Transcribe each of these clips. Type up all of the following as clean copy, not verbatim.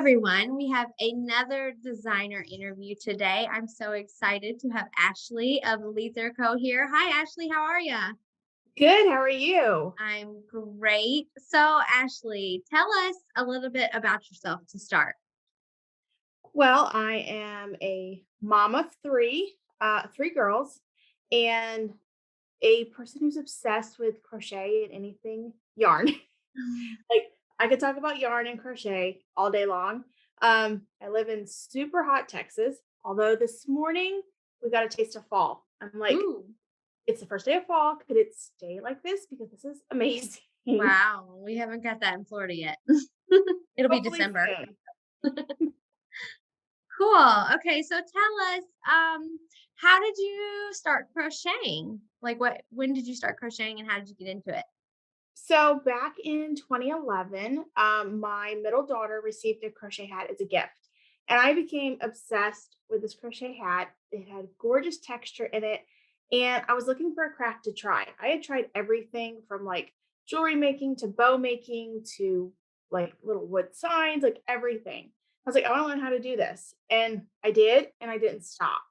everyone. We have another designer interview today. I'm so excited to have Ashley of Leither Co. here. Hi, Ashley. How are you? Good, how are you? I'm great. So, Ashley, tell us a little bit about yourself to start. Well, I am a mom of three girls, and a person who's obsessed with crochet and anything yarn. Like, I could talk about yarn and crochet all day long. I live in super hot Texas, although this morning we got a taste of fall. I'm like, Ooh, it's the first day of fall. Could it stay like this? Because this is amazing. wow. We haven't got that in Florida yet. It'll be Hopefully December. soon. Cool. Okay, so tell us, how did you start crocheting? Like when did you start crocheting and how did you get into it? So back in 2011, my middle daughter received a crochet hat as a gift. And I became obsessed with this crochet hat. It had gorgeous texture in it. And I was looking for a craft to try. I had tried everything from like jewelry making to bow making to like little wood signs, like everything. I was like, I want to learn how to do this. And I did, and I didn't stop.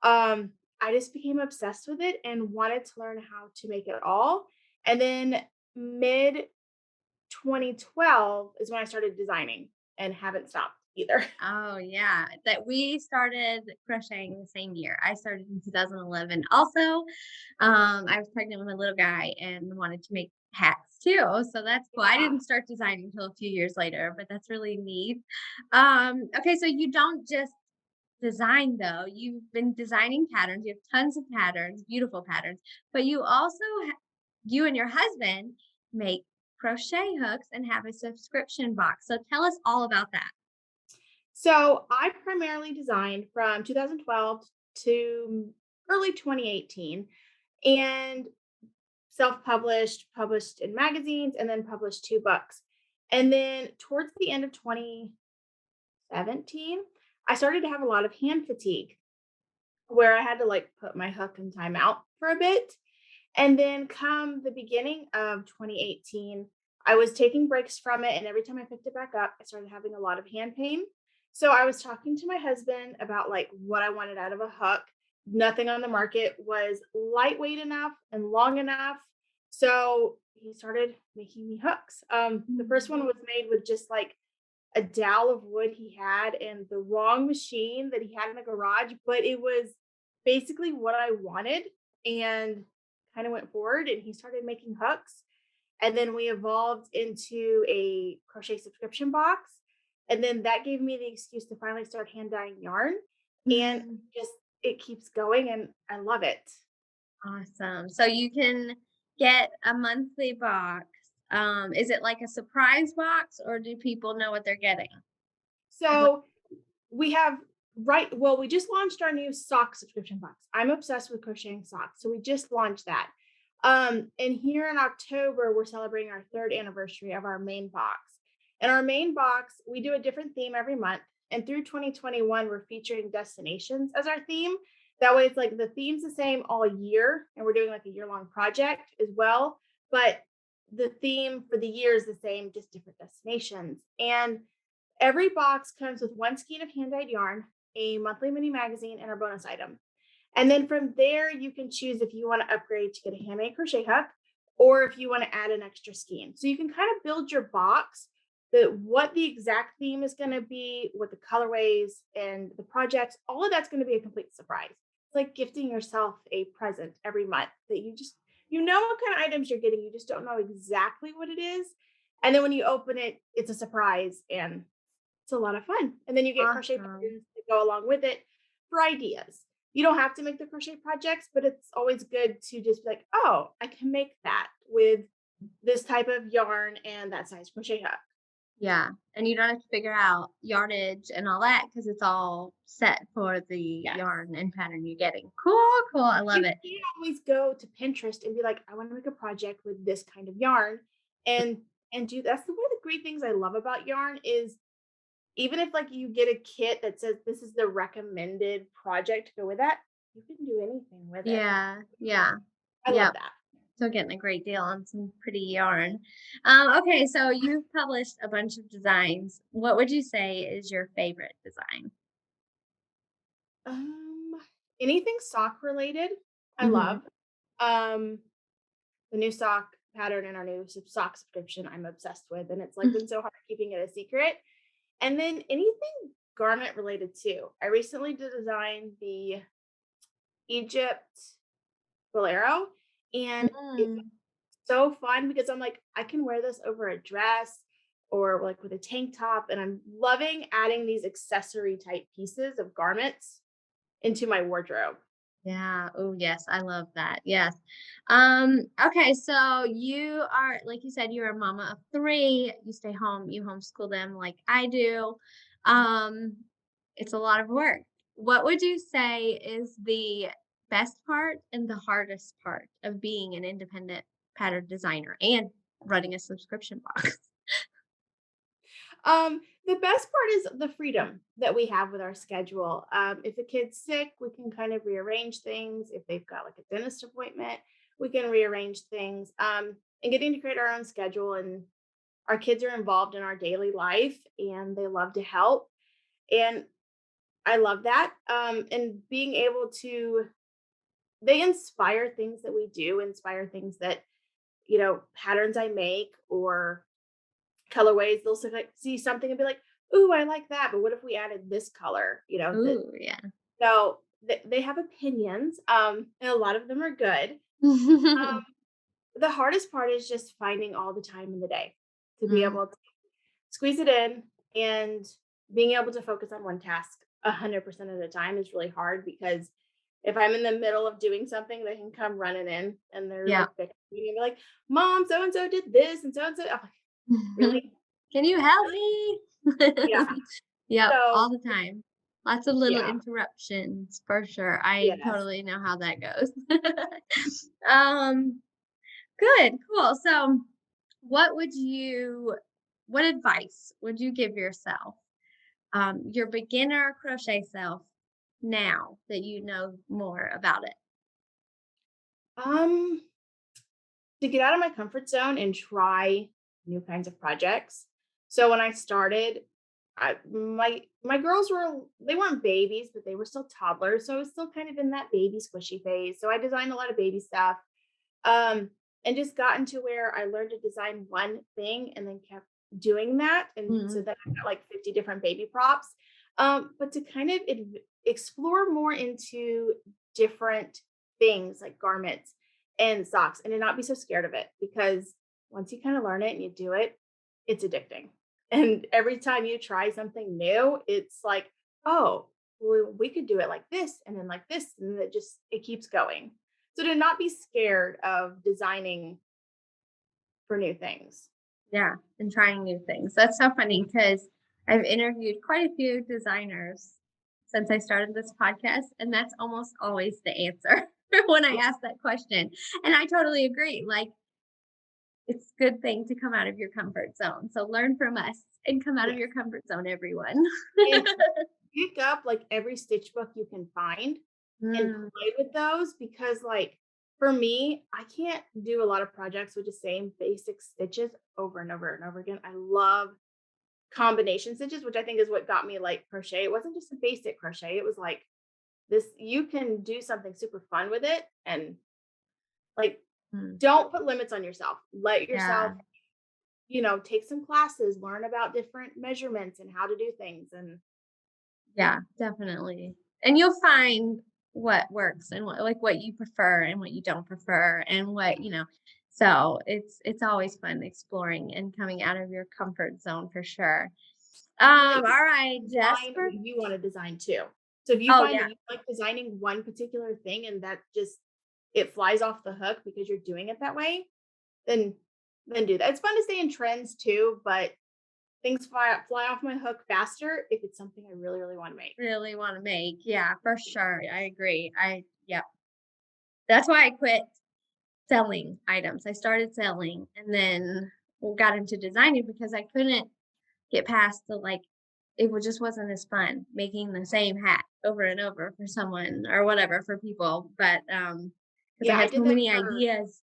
I just became obsessed with it and wanted to learn how to make it all. And then mid 2012 is when I started designing and haven't stopped either. Oh, yeah, that we started crocheting the same year. I started in 2011 also. I was pregnant with a little guy and wanted to make hats too, so that's cool. I Yeah. didn't start designing until a few years later, but that's really neat. Okay, so you don't just design though. You've been designing patterns. You have tons of patterns, beautiful patterns, but you and your husband make crochet hooks and have a subscription box. So tell us all about that. So I primarily designed from 2012 to early 2018 and self-published, published in magazines, and then published two books. And then towards the end of 2017, I started to have a lot of hand fatigue where I had to like put my hook in timeout for a bit. And then come the beginning of 2018, I was taking breaks from it. And every time I picked it back up, I started having a lot of hand pain. So I was talking to my husband about like what I wanted out of a hook. Nothing on the market was lightweight enough and long enough. So he started making me hooks. The first one was made with just like a dowel of wood he had and the wrong machine that he had in the garage, but it was basically what I wanted and kind of went forward and he started making hooks. And then we evolved into a crochet subscription box. And then that gave me the excuse to finally start hand dyeing yarn. And Mhm. just it keeps going and I love it. Awesome. So you can get a monthly box. Is it like a surprise box or do people know what they're getting? Like what So we have we just launched our new sock subscription box. I'm obsessed with crocheting socks. So we just launched that. And here in October, we're celebrating our third anniversary of our main box. And our main box, we do a different theme every month. And through 2021, we're featuring destinations as our theme. That way, it's like the theme's the same all year, and we're doing like a year-long project as well. But the theme for the year is the same, just different destinations. And every box comes with one skein of hand dyed yarn, a monthly mini magazine, and our bonus item. And then from there, you can choose if you want to upgrade to get a handmade crochet hook or if you want to add an extra skein. So you can kind of build your box that what the exact theme is going to be, what the colorways and the projects, all of that's going to be a complete surprise. It's like gifting yourself a present every month that you know what kind of items you're getting. You just don't know exactly what it is. And then when you open it, it's a surprise and it's a lot of fun. And then you get crochet awesome. patterns that go along with it for ideas. You don't have to make the crochet projects, but it's always good to just be like, oh, I can make that with this type of yarn and that size crochet hook. Yeah. And you don't have to figure out yardage and all that because it's all set for the Yes. yarn and pattern you're getting. Cool, cool. I love You it. can always go to Pinterest and be like, I want to make a project with this kind of yarn. And do that's the one of the great things I love about yarn is even if like you get a kit that says this is the recommended project to go with that, you can do anything with it. Yeah, yeah. I love Yep. that. So getting a great deal on some pretty yarn. Okay, so you've published a bunch of designs. What would you say is your favorite design? Um, Anything sock related, I Mhm. love. Um, the new sock pattern in our new sock subscription, I'm obsessed with, and it's like been so hard keeping it a secret. And then anything garment related too. I recently did design the Egypt bolero, and it was Mm. so fun because I'm like, I can wear this over a dress or like with a tank top, and I'm loving adding these accessory type pieces of garments into my wardrobe. Yeah. Oh, yes. I love that. Yes. Okay. So you are, like you said, you're a mama of three. You stay home, you homeschool them like I do. Um, it's a lot of work. What would you say is the best part and the hardest part of being an independent pattern designer and running a subscription box? The best part is the freedom that we have with our schedule. If a kid's sick, we can kind of rearrange things. If they've got like a dentist appointment, we can rearrange things. And getting to create our own schedule, and our kids are involved in our daily life and they love to help. And I love that. And being able to, they inspire things that we do, inspire things that, patterns I make or colorways. They'll like see something and be like, "Ooh, I like that, but what if we added this color?" That Ooh, yeah. so they have opinions, and a lot of them are good. The hardest part is just finding all the time in the day to be Mm, able to squeeze it in, and being able to focus on one task 100% of the time is really hard because if I'm in the middle of doing something, they can come running in and they're yeah. like bickering and be like, "Mom, so and so did this and so and so." I'm like, "Really?" Can you help me? Yeah. Yep, So all the time. Lots of little yeah. interruptions for sure. I Yes. totally know how that goes. Um, good, cool. So, what would you what advice would you give yourself, your beginner crochet self now that you know more about it? Um, to get out of my comfort zone and try new kinds of projects. So when I started, my girls they weren't babies, but they were still toddlers. So I was still kind of in that baby squishy phase. So I designed a lot of baby stuff. Um, and just gotten to where I learned to design one thing and then kept doing that. And so Mhm. then I got like 50 different baby props. But to kind of explore more into different things like garments and socks and to not be so scared of it because once you kind of learn it and you do it, it's addicting. And every time you try something new, it's like, oh, well, we could do it like this and then like this. And it keeps going. So to not be scared of designing for new things. Yeah, and trying new things. That's so funny because I've interviewed quite a few designers since I started this podcast, and that's almost always the answer when I Yeah. ask that question. And I totally agree. Like, it's a good thing to come out of your comfort zone. So learn from us and come out of Yes. your comfort zone, everyone. And pick up like every stitch book you can find and Mm, play with those because like for me, I can't do a lot of projects with the same basic stitches over and over and over again. I love combination stitches, which I think is what got me like crochet. It wasn't just a basic crochet. It was like this you can do something super fun with it and like mm, don't put limits on yourself. Let yourself, yeah. take some classes, learn about different measurements and how to do things. And Yeah, definitely. And you'll find what works and what you prefer and what you don't prefer and yeah, so it's always fun exploring and coming out of your comfort zone for sure. and let All right, you design Jesper. what you want to design too. So if you Oh find yeah. that you like designing one particular thing and that just it flies off the hook because you're doing it that way, then do that. It's fun to stay in trends too, but things fly off my hook faster if it's something I really, really want to make. Really want to make. Yeah, for sure. I agree. Yeah. That's why I quit selling items. I started selling and then got into designing because I couldn't get past the like just wasn't as fun making the same hat over and over for someone or whatever for people, but because I Yeah, I had so did that many for ideas.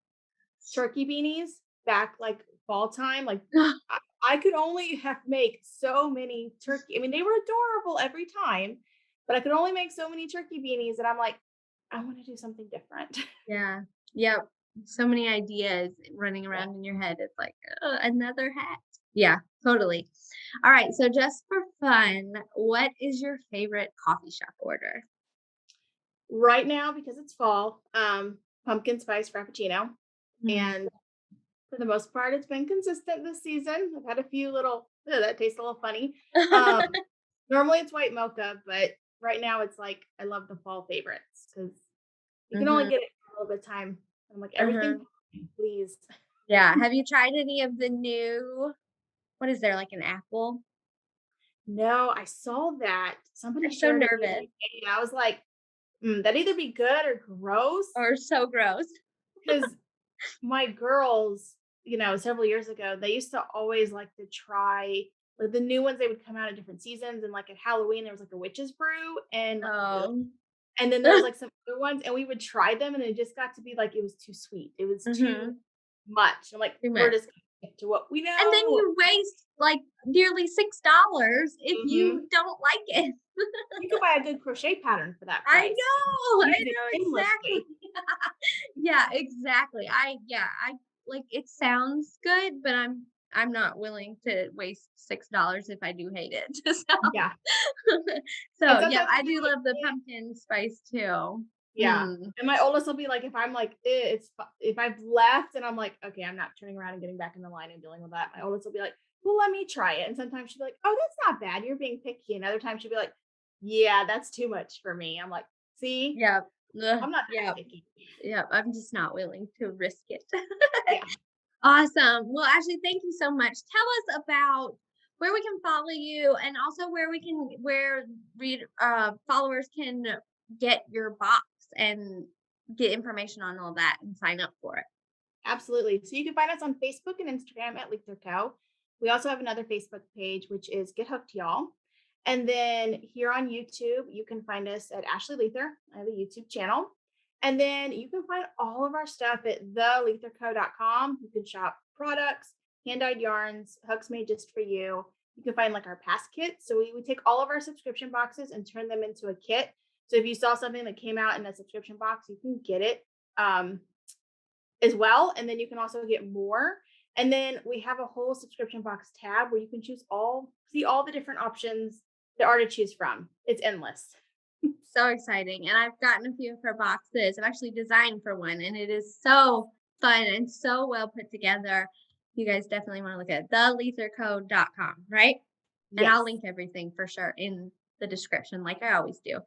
turkey beanies back like fall time. Like I could only have make so many turkey. I mean, they were adorable every time, but I could only make so many turkey beanies. And I'm like, I want to do something different. Yeah. Yep. So many ideas running Yeah. around in your head. It's like, another hat. Yeah, totally. All right. So just for fun, what is your favorite coffee shop order? Right now, because it's fall, pumpkin spice frappuccino. Mm. And for the most part, it's been consistent this season. I've had a few little, that tastes a little funny. Um, Normally it's white mocha, but right now it's like I love the fall favorites because you can only Mhm. get it for a little bit of time. I'm like, everything, Mhm. please. Yeah. Have you tried any of the new what is there, like an apple? No, I saw that. Somebody I'm so shared it the other nervous day, and I was like, that'd either be good or gross. or so gross. Because my girls, several years ago, they used to always like to try like the new ones. They would come out at different seasons, and like at Halloween, there was like a witch's brew, Oh. and then there was like some other ones, and we would try them, and it just got to be like it was too sweet. It was too Mhm. much. I'm like, Too we're much. just gonna stick to what we And then know. you waste, like, nearly $6 if Mhm. you don't like it. You could buy a good crochet pattern for that I price. know, I Use it know exactly. endlessly. Yeah, exactly. I like, it sounds good, but I'm not willing to waste $6 if I do hate it. Yeah. And So, yeah, sometimes I'll I be do like, love the pumpkin spice too. yeah. Mm, And my oldest will be like, if I'm like, if I've left and I'm like, okay, I'm not turning around and getting back in the line and dealing with that. My oldest will be like, well, let me try it. And sometimes she'll be like, oh, that's not bad. You're being picky. And other times she'll be like, yeah, that's too much for me. I'm like, see, yep. Ugh, I'm not yep, that picky. yep, I'm just not willing to risk it. Yeah. Awesome. Well, Ashley, thank you so much. Tell us about where we can follow you and also where followers can get your box and get information on all that and sign up for it. Absolutely. So you can find us on Facebook and Instagram at Leither Co. We also have another Facebook page, which is Get Hooked Y'all. And then here on YouTube, you can find us at Ashley Leither. I have a YouTube channel. And then you can find all of our stuff at theleitherco.com. You can shop products, hand-dyed yarns, hooks made just for you. You can find like our past kits. So we take all of our subscription boxes and turn them into a kit. So if you saw something that came out in a subscription box, you can get it. As well. And then you can also get more. And then we have a whole subscription box tab where you can see all the different options there are to choose from. It's endless. So exciting. And I've gotten a few of her boxes. I've actually designed for one and it is so fun and so well put together. You guys definitely want to look at theleathercode.com, right? And I'll Yes. link everything for sure in the description like I always do.